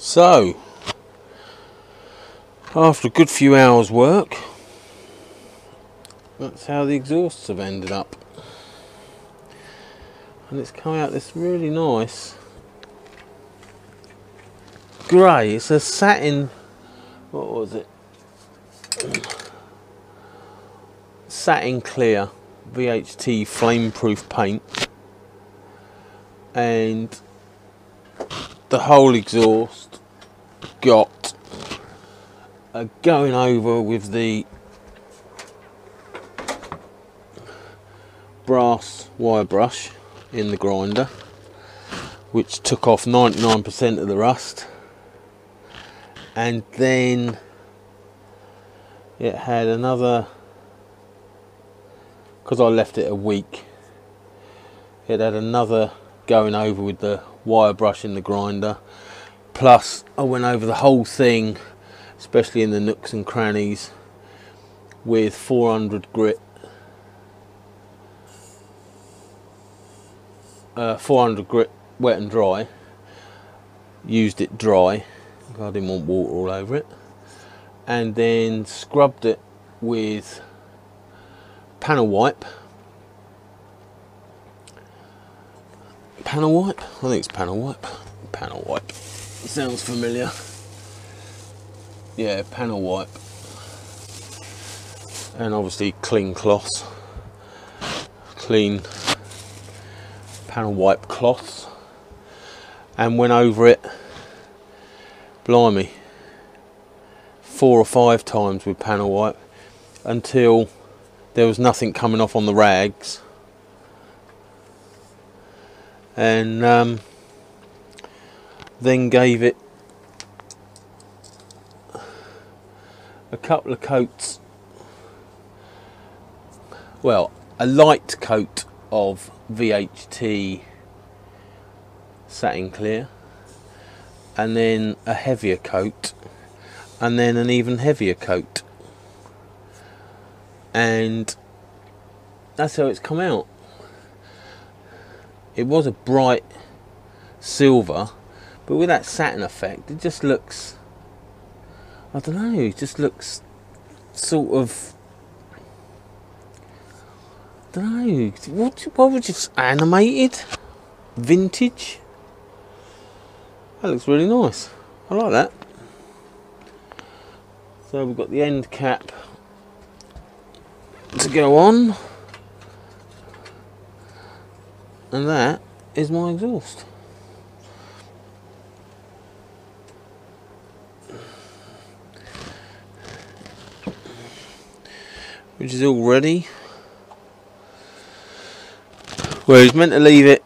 So, after a good few hours work, that's how the exhausts have ended up. And it's come out this really nice grey. It's a satin, what was it? Satin clear VHT flameproof paint, and the whole exhaust got going over with the brass wire brush in the grinder, which took off 99% of the rust. And then it had another, because I left it a week, it had another going over with the wire brush in the grinder. Plus I went over the whole thing, especially in the nooks and crannies, with 400 grit 400 grit wet and dry. Used it dry, I didn't want water all over it, and then scrubbed it with panel wipe. Panel wipe? I think it's panel wipe. Panel wipe. Sounds familiar. Yeah, panel wipe. And obviously clean cloths. Clean panel wipe cloths. And went over it, blimey, 4 or 5 times with panel wipe until there was nothing coming off on the rags. And then gave it a couple of coats, well, a light coat of VHT satin clear, and then a heavier coat, and then an even heavier coat, and that's how it's come out. It was a bright silver, but with that satin effect, it just looks, I don't know, it just looks sort of, I don't know, what would you say, animated, vintage? That looks really nice. I like that. So we've got the end cap to go on, and that is my exhaust. Which is all ready. Well, he's meant to leave it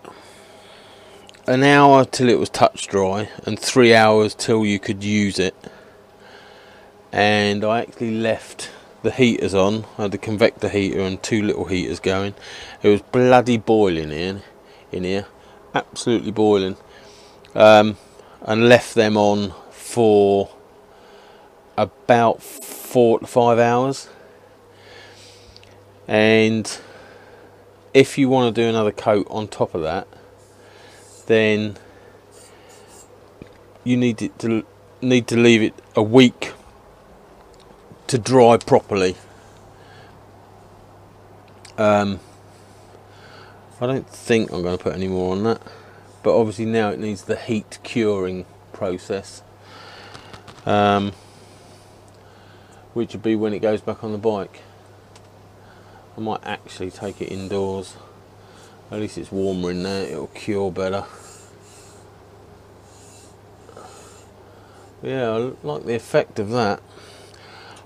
an hour till it was touch dry and 3 hours till you could use it. And I actually left the heaters on. I had the convector heater and 2 little heaters going. It was bloody boiling in here, absolutely boiling, and left them on for about 4 to 5 hours. And if you want to do another coat on top of that, then you need to leave it a week to dry properly. I don't think I'm going to put any more on that, but obviously now it needs the heat curing process, which will be when it goes back on the bike. I might actually take it indoors. At least it's warmer in there, it'll cure better. Yeah, I like the effect of that.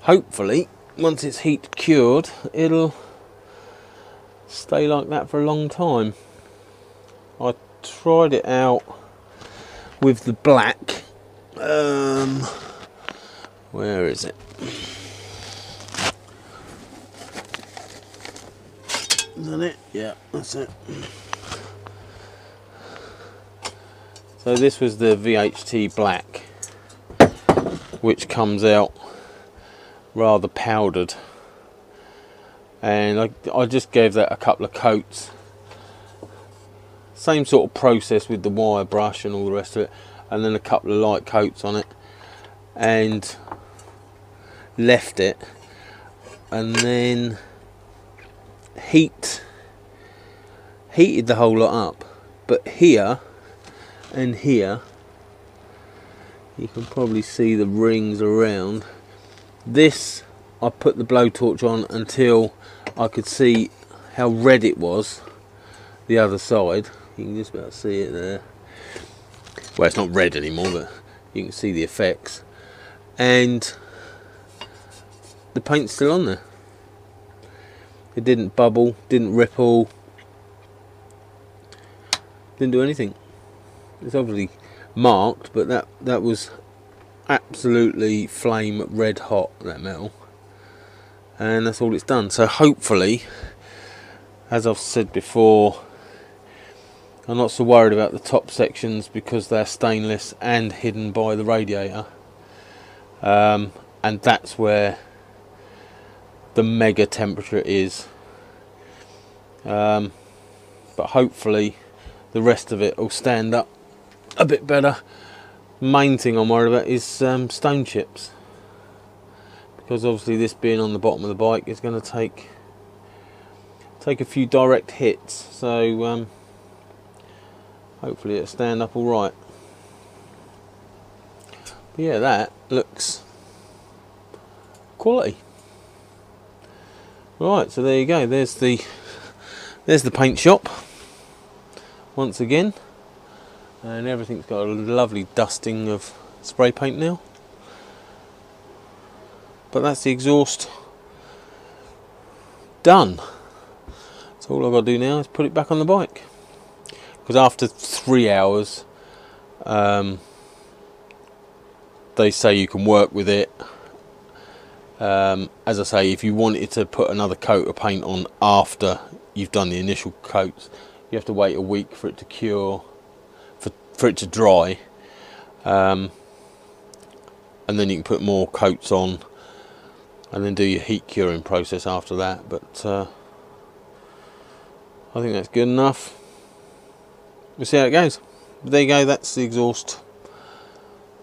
Hopefully, once it's heat cured, it'll stay like that for a long time. I tried it out with the black. Where is it? Is that it? Yeah, that's it. So this was the VHT black, which comes out rather powdered, and I just gave that a couple of coats. Same sort of process with the wire brush and all the rest of it. and then a couple of light coats on it, and left it, and then heated the whole lot up. But here and here, you can probably see the rings around this. I put the blowtorch on until I could see how red it was the other side. You can just about see it there. Well, it's not red anymore, but you can see the effects. And the paint's still on there. It didn't bubble, didn't ripple, didn't do anything. It's obviously marked, but that was absolutely flame red hot, that metal. And that's all it's done. So hopefully, as I've said before, I'm not so worried about the top sections because they're stainless and hidden by the radiator, and that's where the mega temperature is. But hopefully the rest of it will stand up a bit better. Main thing I'm worried about is stone chips, because obviously this being on the bottom of the bike is going to take a few direct hits, so hopefully it'll stand up all right. But yeah, that looks quality. Right, so there you go. There's the paint shop once again, and everything's got a lovely dusting of spray paint now. But that's the exhaust done. So all I've got to do now is put it back on the bike, because after 3 hours they say you can work with it. As I say, if you wanted to put another coat of paint on after you've done the initial coats, you have to wait a week for it to cure, for it to dry, and then you can put more coats on and then do your heat curing process after that. But I think that's good enough. We'll see how it goes. But there you go, that's the exhaust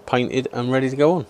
painted and ready to go on.